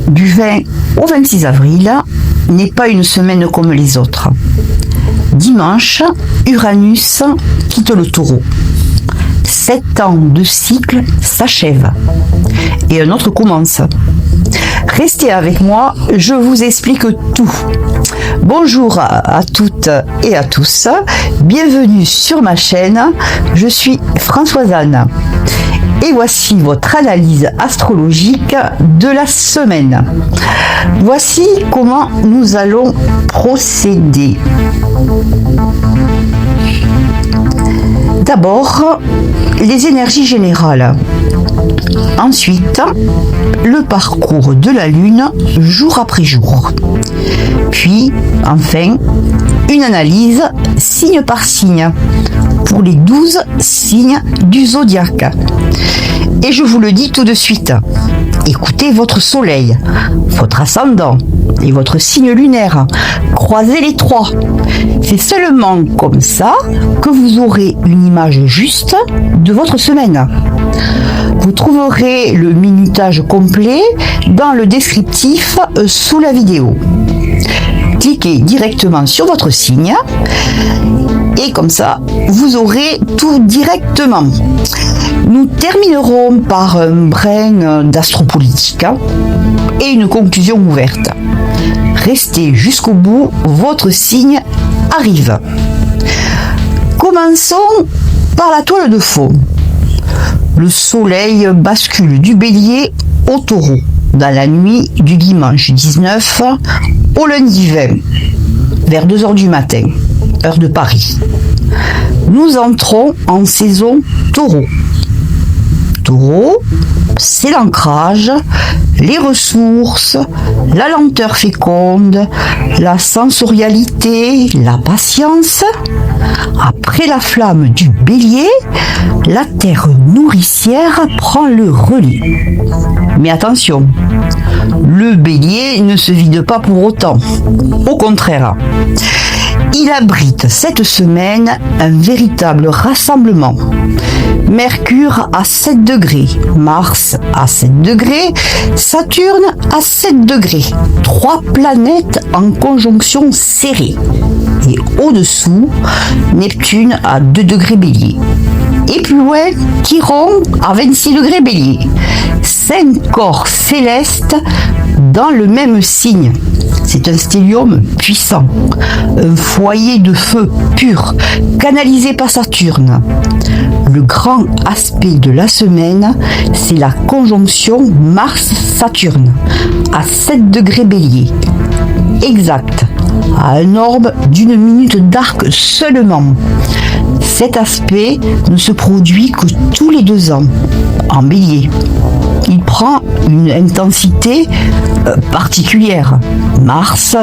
du 20 au 26 avril n'est pas une semaine comme les autres. Dimanche, Uranus quitte le Taureau. 7 ans de cycle s'achèvent et un autre commence. Restez avec moi, je vous explique tout. Bonjour à toutes et à tous, bienvenue sur ma chaîne, je suis Françoise Anne. Et voici votre analyse astrologique de la semaine. Voici comment nous allons procéder. D'abord, les énergies générales. Ensuite, le parcours de la Lune jour après jour. Puis, enfin, une analyse signe par signe pour les 12 signes du zodiaque. Et je vous le dis tout de suite, écoutez votre soleil, votre ascendant et votre signe lunaire, croisez les trois. C'est seulement comme ça que vous aurez une image juste de votre semaine. Vous trouverez le minutage complet dans le descriptif sous la vidéo. Cliquez directement sur votre signe et comme ça, vous aurez tout directement. Nous terminerons par un brin d'astropolitique et une conclusion ouverte. Restez jusqu'au bout, votre signe arrive. Commençons par la toile de fond. Le soleil bascule du bélier au taureau dans la nuit du dimanche 19 au lundi 20, vers 2h du matin, heure de Paris. Nous entrons en saison taureau. Taureau, c'est l'ancrage, les ressources, la lenteur féconde, la sensorialité, la patience. Après la flamme du bélier, la terre nourricière prend le relais. Mais attention, le bélier ne se vide pas pour autant. Au contraire, il abrite cette semaine un véritable rassemblement. Mercure à 7 degrés, Mars à 7 degrés, Saturne à 7 degrés. 3 planètes en conjonction serrée. Et au-dessous, Neptune à 2 degrés bélier. Et plus loin, Chiron à 26 degrés bélier. 5 corps célestes dans le même signe. C'est un stellium puissant, un foyer de feu pur, canalisé par Saturne. Le grand aspect de la semaine, c'est la conjonction Mars-Saturne, à 7 degrés bélier. Exact, à un orbe d'une minute d'arc seulement. Cet aspect ne se produit que tous les 2 ans, en bélier. Il prend une intensité particulière. Mars,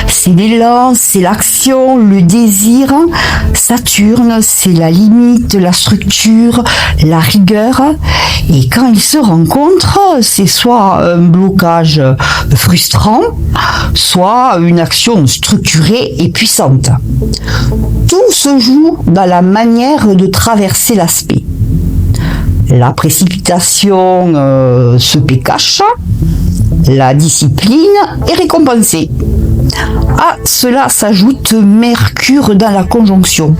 c'est l'élan, c'est l'action, le désir. Saturne, c'est la limite, la structure, la rigueur. Et quand ils se rencontrent, c'est soit un blocage frustrant, soit une action structurée et puissante. Tout se joue dans la manière de traverser l'aspect. La précipitation se cache, la discipline est récompensée. À cela s'ajoute Mercure dans la conjonction.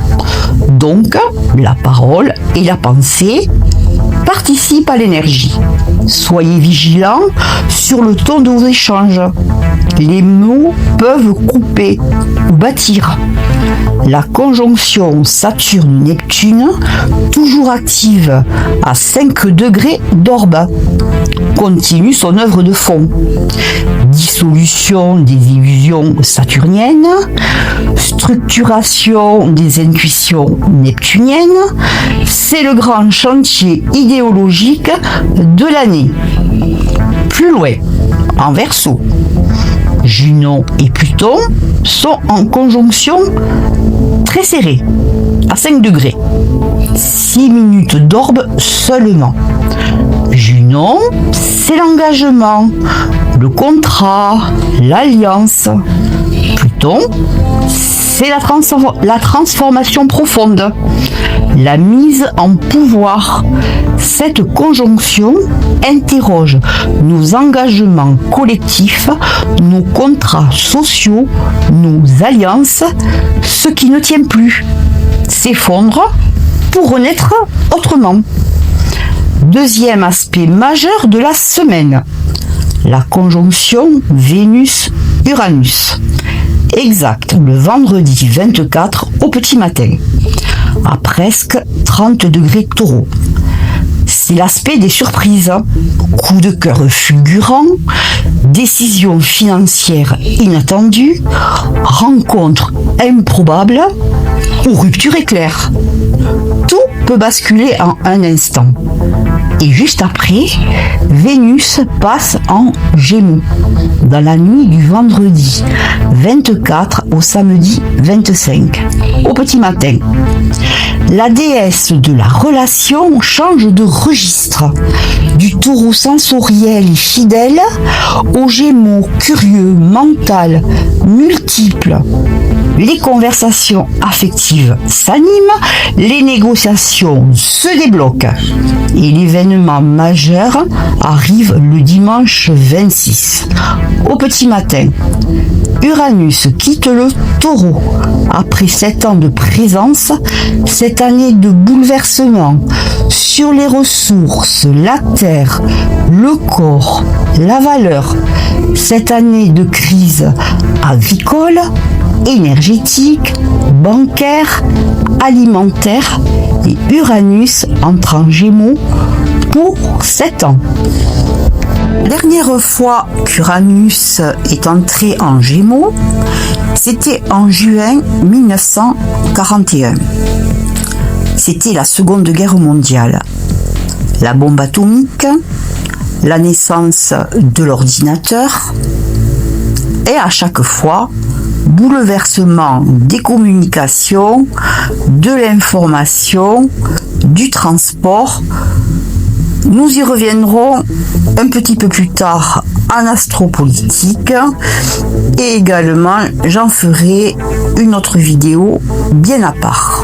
Donc, la parole et la pensée participent à l'énergie. Soyez vigilants sur le ton de vos échanges. Les mots peuvent couper ou bâtir. La conjonction Saturne-Neptune, toujours active à 5 degrés d'orbe, continue son œuvre de fond. Dissolution des illusions saturniennes, structuration des intuitions neptuniennes, c'est le grand chantier idéologique de l'année. Plus loin, en Verseau, Junon et Pluton sont en conjonction très serrée, à 5 degrés. 6 minutes d'orbe seulement. Junon, c'est l'engagement, le contrat, l'alliance. Pluton, c'est la transformation profonde, la mise en pouvoir. Cette conjonction interroge nos engagements collectifs, nos contrats sociaux, nos alliances. Ce qui ne tient plus s'effondre pour renaître autrement. Deuxième aspect majeur de la semaine, la conjonction Vénus-Uranus. Exact, le vendredi 24 au petit matin, à presque 30 degrés Taureau. C'est l'aspect des surprises, coups de cœur fulgurants, décisions financières inattendues, rencontres improbables ou rupture éclair. Tout peut basculer en un instant. Et juste après, Vénus passe en Gémeaux, dans la nuit du vendredi 24 au samedi 25, au petit matin. La déesse de la relation change de registre, du Taureau sensoriel et fidèle au Gémeaux curieux, mental, multiple. Les conversations affectives s'animent, les négociations se débloquent et l'événement majeur arrive le dimanche 26, au petit matin. Uranus quitte le Taureau. Après 7 ans de présence, cette année de bouleversement sur les ressources, la terre, le corps, la valeur, cette année de crise agricole, énergétique, bancaire, alimentaire, et Uranus entre en Gémeaux pour 7 ans. Dernière fois qu'Uranus est entré en Gémeaux, c'était en juin 1941. C'était la Seconde Guerre mondiale. La bombe atomique, la naissance de l'ordinateur, et à chaque fois, bouleversement des communications, de l'information, du transport. Nous y reviendrons un petit peu plus tard en astropolitique et également j'en ferai une autre vidéo bien à part.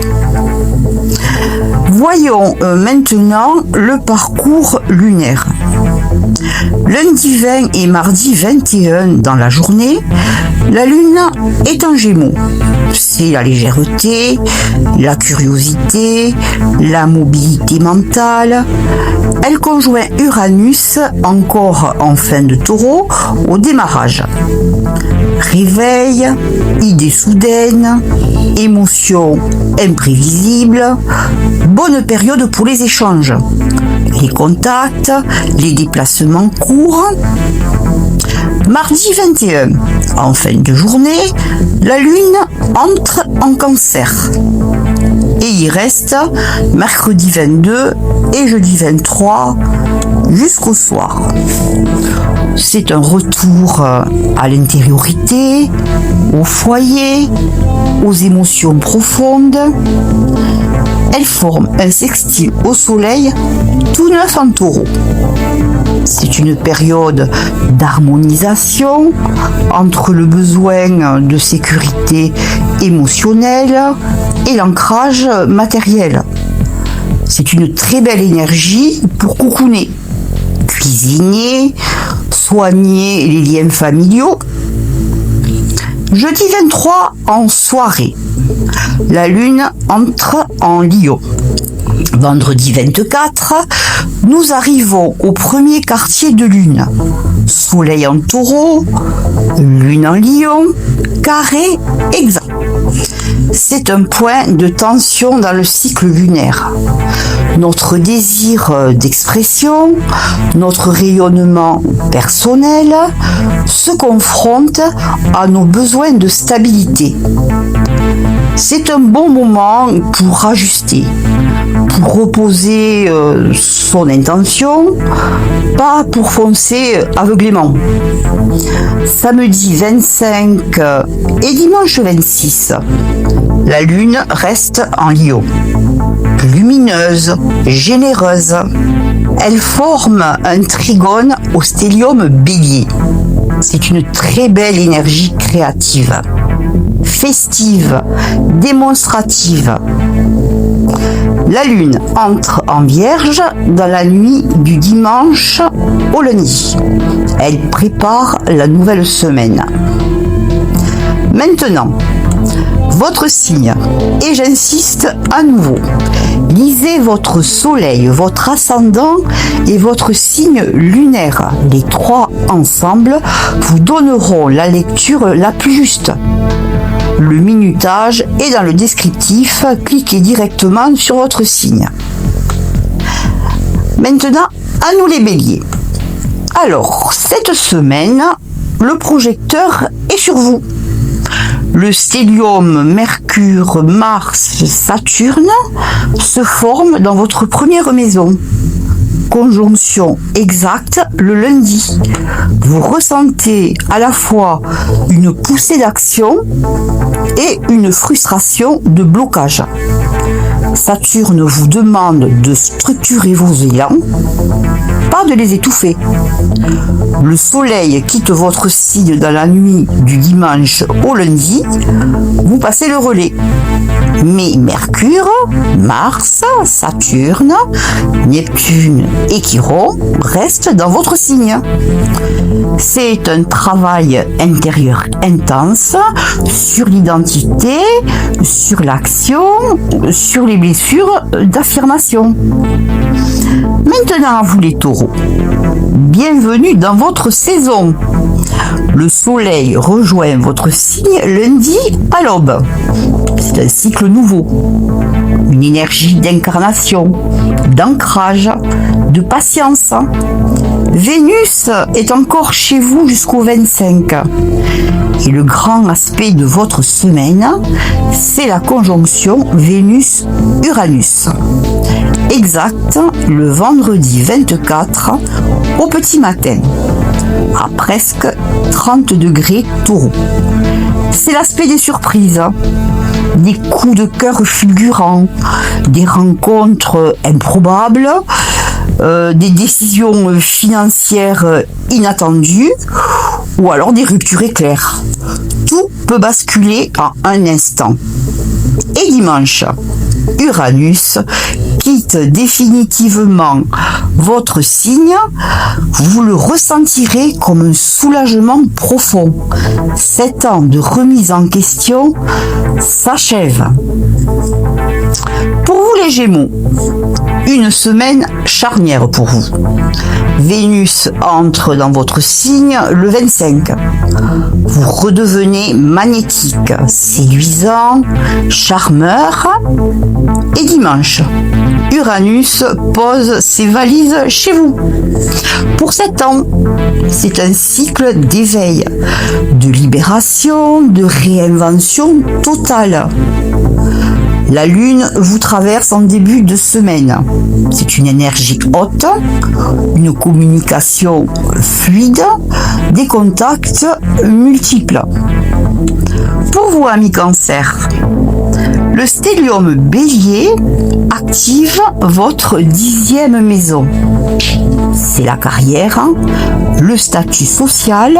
Voyons maintenant le parcours lunaire. Lundi 20 et mardi 21 dans la journée, la Lune est en Gémeaux. C'est la légèreté, la curiosité, la mobilité mentale. Elle conjoint Uranus, encore en fin de Taureau, au démarrage. Réveil, idées soudaines, émotions imprévisibles, bonne période pour les échanges, les contacts, les déplacements courts. Mardi 21, en fin de journée, la Lune entre en Cancer et y reste mercredi 22 et jeudi 23 jusqu'au soir. C'est un retour à l'intériorité, au foyer, aux émotions profondes. Elle forme un sextile au soleil tout neuf en Taureau. C'est une période d'harmonisation entre le besoin de sécurité émotionnelle et l'ancrage matériel. C'est une très belle énergie pour coucouner, cuisiner, soigner les liens familiaux. Jeudi 23 en soirée, la Lune entre en Lion. Vendredi 24, nous arrivons au premier quartier de Lune. Soleil en Taureau, Lune en Lion, carré exact. C'est un point de tension dans le cycle lunaire. Notre désir d'expression, notre rayonnement personnel se confrontent à nos besoins de stabilité. C'est un bon moment pour ajuster, pour reposer son intention, pas pour foncer aveuglément. Samedi 25 et dimanche 26, la Lune reste en Lion. Lumineuse, généreuse. Elle forme un trigone au stélium Bélier. C'est une très belle énergie créative. festive, démonstrative. La lune entre en Vierge dans la nuit du dimanche au lundi. Elle prépare la nouvelle semaine. Maintenant, votre signe, et j'insiste à nouveau, lisez votre soleil, votre ascendant et votre signe lunaire. Les trois ensemble vous donneront la lecture la plus juste. Le minutage est dans le descriptif, cliquez directement sur votre signe. Maintenant, à nous les béliers. Alors, cette semaine, le projecteur est sur vous. Le stellium Mercure, Mars, Saturne se forme dans votre première maison. Conjonction exacte le lundi. Vous ressentez à la fois une poussée d'action et une frustration de blocage. Saturne vous demande de structurer vos élans, pas de les étouffer. Le soleil quitte votre signe dans la nuit du dimanche au lundi, vous passez le relais. Mais Mercure, Mars, Saturne, Neptune et Chiron restent dans votre signe. C'est un travail intérieur intense sur l'identité, sur l'action, sur les blessures d'affirmation. Maintenant, à vous les taureaux, bienvenue dans votre saison. Le soleil rejoint votre signe lundi à l'aube. C'est un cycle nouveau, une énergie d'incarnation, d'ancrage, de patience. Vénus est encore chez vous jusqu'au 25. Et le grand aspect de votre semaine, c'est la conjonction Vénus-Uranus. Exact le vendredi 24 au petit matin, à presque 30 degrés Taureau. C'est l'aspect des surprises, des coups de cœur fulgurants, des rencontres improbables, des décisions financières inattendues ou alors des ruptures éclairs. Tout peut basculer en un instant. Et dimanche, Uranus quitte définitivement votre signe, vous le ressentirez comme un soulagement profond. 7 ans de remise en question s'achèvent. Pour vous les Gémeaux, une semaine charnière pour vous. Vénus entre dans votre signe le 25. Vous redevenez magnétique, séduisant, charmeur. Et dimanche, Uranus pose ses valises chez vous. Pour 7 ans, c'est un cycle d'éveil, de libération, de réinvention totale. La Lune vous traverse en début de semaine. C'est une énergie haute, une communication fluide, des contacts multiples. Pour vous, amis Cancer, le stellium Bélier active votre 10e maison. C'est la carrière, le statut social,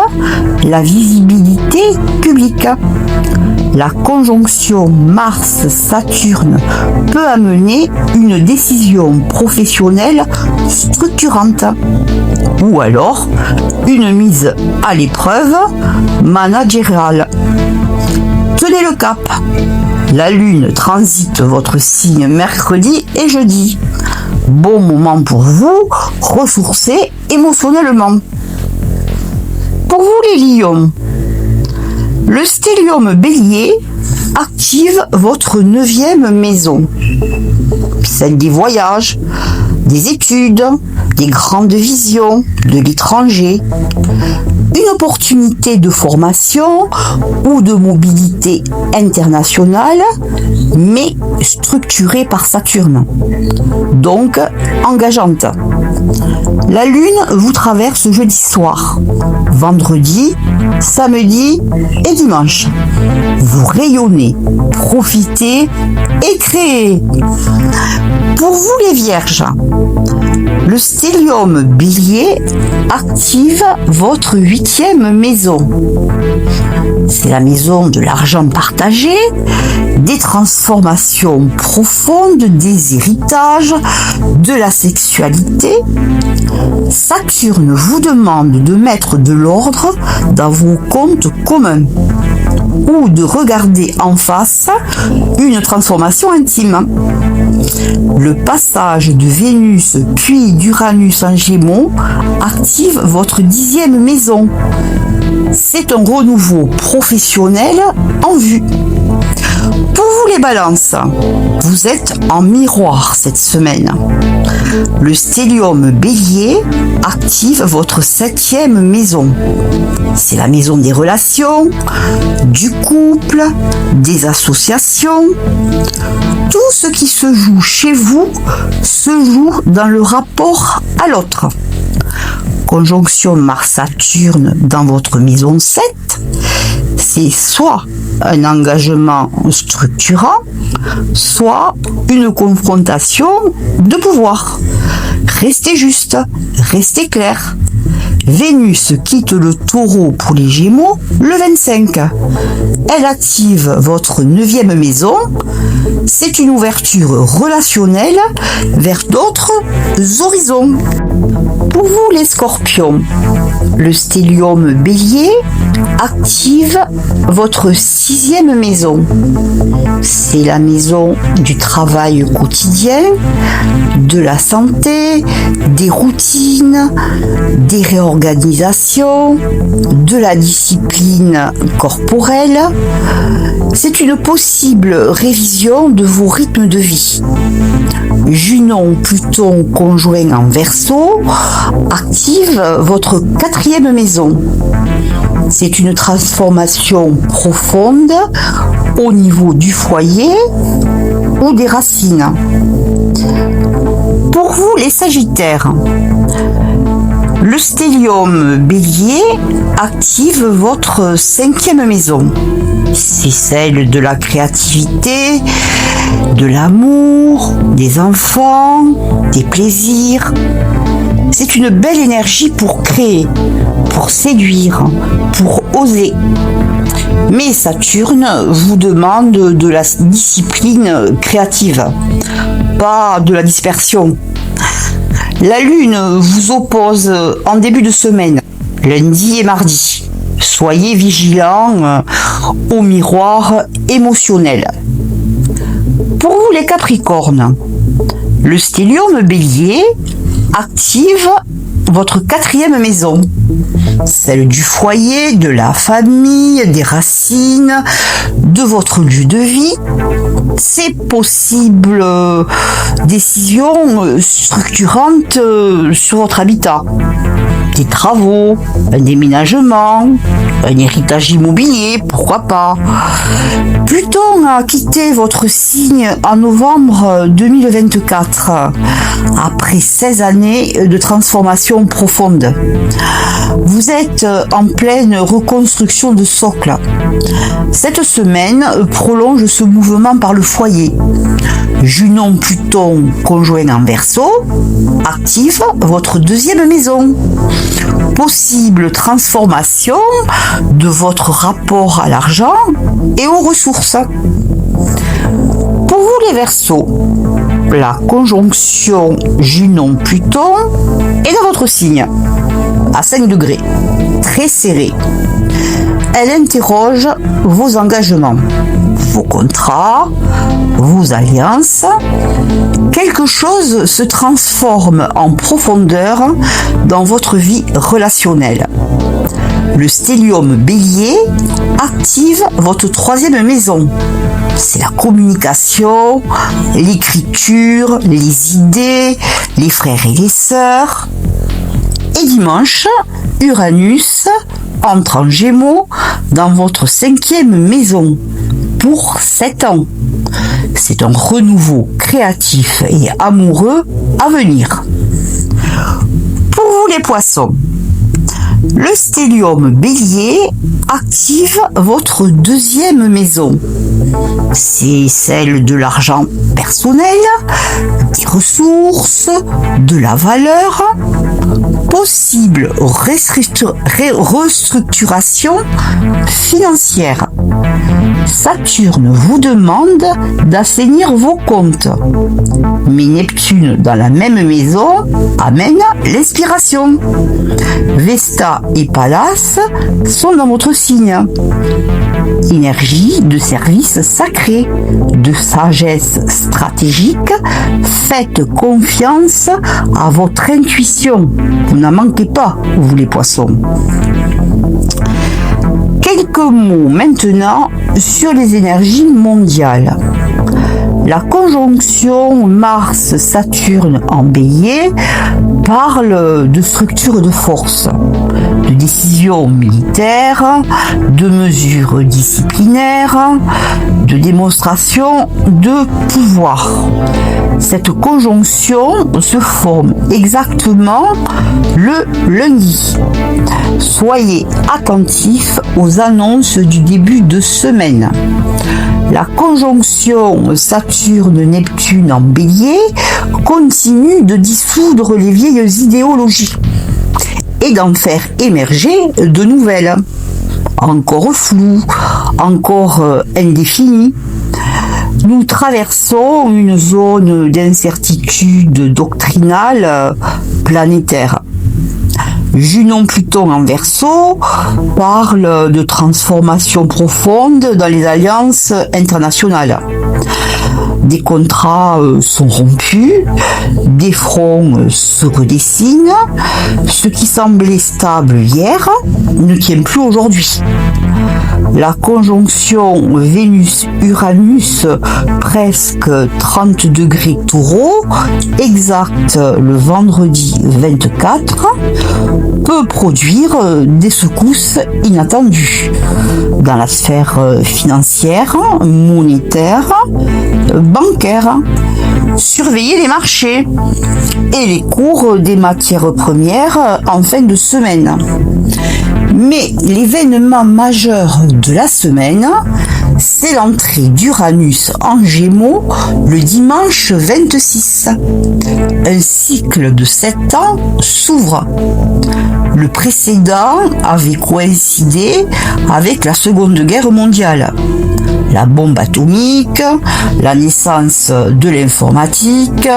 la visibilité publique. La conjonction Mars-Saturne peut amener une décision professionnelle structurante ou alors une mise à l'épreuve managériale. Tenez le cap. La Lune transite votre signe mercredi et jeudi. Bon moment pour vous ressourcer émotionnellement. Pour vous les lions, le stellium Bélier active votre 9e maison, celle des voyages, des études, des grandes visions, de l'étranger. Une opportunité de formation ou de mobilité internationale, mais structurée par Saturne, donc engageante. La Lune vous traverse jeudi soir, vendredi, samedi et dimanche. Vous rayonnez, profitez et créez. Pour vous les Vierges, le stellium bélier active votre 8e maison. C'est la maison de l'argent partagé, des transformations profondes, des héritages, de la sexualité. Saturne vous demande de mettre de l'ordre dans vos comptes communs ou de regarder en face une transformation intime. Le passage de Vénus puis d'Uranus en Gémeaux active votre 10e maison. C'est un renouveau professionnel en vue. Pour vous les balances, vous êtes en miroir cette semaine. Le stellium bélier active votre 7e maison. C'est la maison des relations, du couple, des associations. Tout ce qui se joue chez vous se joue dans le rapport à l'autre. Conjonction Mars-Saturne dans votre maison 7, c'est soit un engagement structurant, soit une confrontation de pouvoir. Restez juste, restez clair. Vénus quitte le Taureau pour les Gémeaux le 25. Elle active votre 9e maison. C'est une ouverture relationnelle vers d'autres horizons. Pour vous les Scorpions, le stellium bélier active votre 6e maison. C'est la maison du travail quotidien, de la santé, des routines, des réorganisations, de la discipline corporelle. C'est une possible révision de vos rythmes de vie. Junon, Pluton conjoint en Verseau active votre 4e maison. C'est une transformation profonde au niveau du foyer ou des racines. Pour vous les Sagittaires, le stellium bélier active votre 5e maison. C'est celle de la créativité, de l'amour, des enfants, des plaisirs. C'est une belle énergie pour créer, pour séduire, pour oser. Mais Saturne vous demande de la discipline créative, pas de la dispersion. La Lune vous oppose en début de semaine, lundi et mardi. Soyez vigilants au miroir émotionnel. Pour vous les Capricornes, le stellium bélier active votre 4e maison, celle du foyer, de la famille, des racines, de votre lieu de vie. C'est possible décisions structurantes sur votre habitat, des travaux, un déménagement, un héritage immobilier, pourquoi pas. Pluton a quitté votre signe en novembre 2024, après 16 années de transformation profonde. Vous êtes en pleine reconstruction de socle. Cette semaine prolonge ce mouvement par le foyer. Junon Pluton conjoint en Verseau active votre 2e maison. Possible transformation de votre rapport à l'argent et aux ressources. Pour vous les Verseaux, la conjonction Junon-Pluton est dans votre signe, à 5 degrés, très serré. Elle interroge vos engagements, vos contrats, vos alliances. Quelque chose se transforme en profondeur dans votre vie relationnelle. Le stellium bélier active votre 3e maison. C'est la communication, l'écriture, les idées, les frères et les sœurs. Et dimanche, Uranus entre en Gémeaux dans votre 5e maison pour 7 ans. C'est un renouveau créatif et amoureux à venir. Pour vous les Poissons, Le stellium bélier active votre deuxième maison. C'est celle de l'argent personnel, des ressources, de la valeur, possible restructuration financière. Saturne vous demande d'assainir vos comptes. Mais Neptune dans la même maison amène l'inspiration. Vesta et Pallas sont dans votre signe. Énergie de service sacré, de sagesse stratégique, faites confiance à votre intuition. Vous n'en manquez pas, vous les poissons. Quelques mots maintenant sur les énergies mondiales. La conjonction Mars-Saturne en Bélier parle de structure de force, de décisions militaires, de mesures disciplinaires, de démonstration de pouvoir. Cette conjonction se forme exactement le lundi. Soyez attentifs aux annonces du début de semaine. La conjonction Saturne-Neptune en Bélier continue de dissoudre les vieilles idéologies et d'en faire émerger de nouvelles, encore floues, encore indéfinies. Nous traversons une zone d'incertitude doctrinale planétaire. Junon-Pluton en Verseau parle de transformation profonde dans les alliances internationales. Des contrats sont rompus, des fronts se redessinent, ce qui semblait stable hier ne tient plus aujourd'hui. La conjonction Vénus-Uranus, presque 30 degrés Taureau, exacte le vendredi 24, peut produire des secousses inattendues dans la sphère financière, monétaire, bancaire. Surveillez les marchés et les cours des matières premières en fin de semaine. Mais l'événement majeur de la semaine, c'est l'entrée d'Uranus en Gémeaux le dimanche 26. Un cycle de 7 ans s'ouvre. Le précédent avait coïncidé avec la Seconde Guerre mondiale. La bombe atomique, la naissance de l'informatique,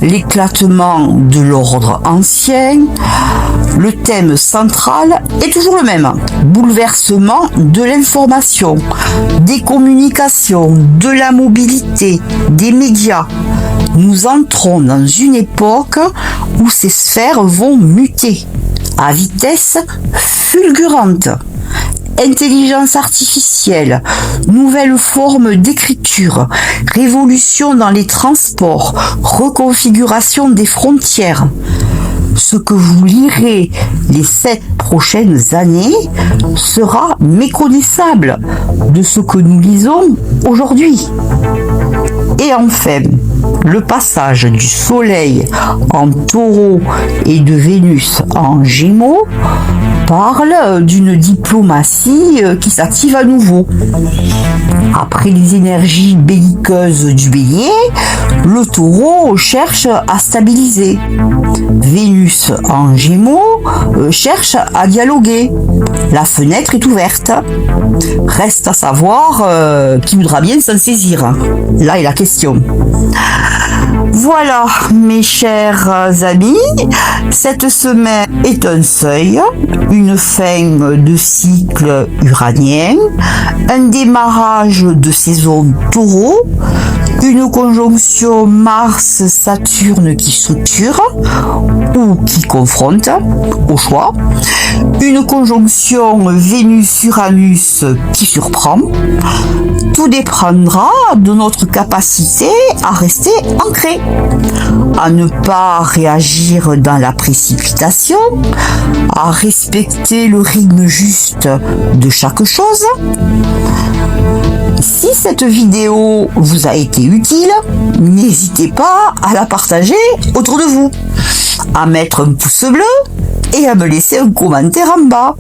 l'éclatement de l'ordre ancien. Le thème central est toujours le même. Bouleversement de l'information, des communications, de la mobilité, des médias. Nous entrons dans une époque où ces sphères vont muter à vitesse fulgurante. Intelligence artificielle, nouvelles formes d'écriture, révolution dans les transports, reconfiguration des frontières. Ce que vous lirez les 7 prochaines années sera méconnaissable de ce que nous lisons aujourd'hui. Et enfin, le passage du Soleil en Taureau et de Vénus en Gémeaux parle d'une diplomatie qui s'active à nouveau. Après les énergies belliqueuses du Bélier, le Taureau cherche à stabiliser. Vénus en Gémeaux cherche à dialoguer. La fenêtre est ouverte. Reste à savoir qui voudra bien s'en saisir. Là est la question. Voilà, mes chers amis, cette semaine est un seuil, une fin de cycle uranien, un démarrage de saison Taureau, une conjonction Mars-Saturne qui structure ou qui confronte, au choix, une conjonction Vénus-Uranus qui surprend. Tout dépendra de notre capacité à rester ancré, à ne pas réagir dans la précipitation, à respecter le rythme juste de chaque chose. Si cette vidéo vous a été utile, n'hésitez pas à la partager autour de vous, à mettre un pouce bleu et à me laisser un commentaire en bas.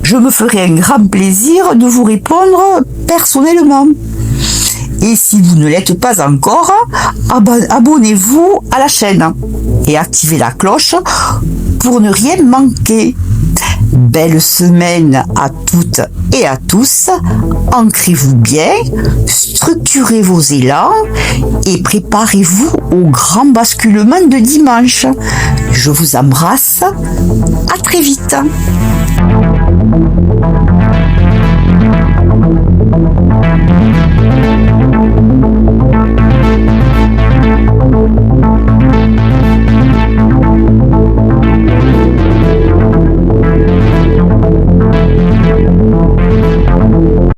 Je me ferai un grand plaisir de vous répondre personnellement. Et si vous ne l'êtes pas encore, abonnez-vous à la chaîne et activez la cloche pour ne rien manquer. Belle semaine à toutes et à tous. Ancrez-vous bien, structurez vos élans et préparez-vous au grand basculement de dimanche. Je vous embrasse. À très vite.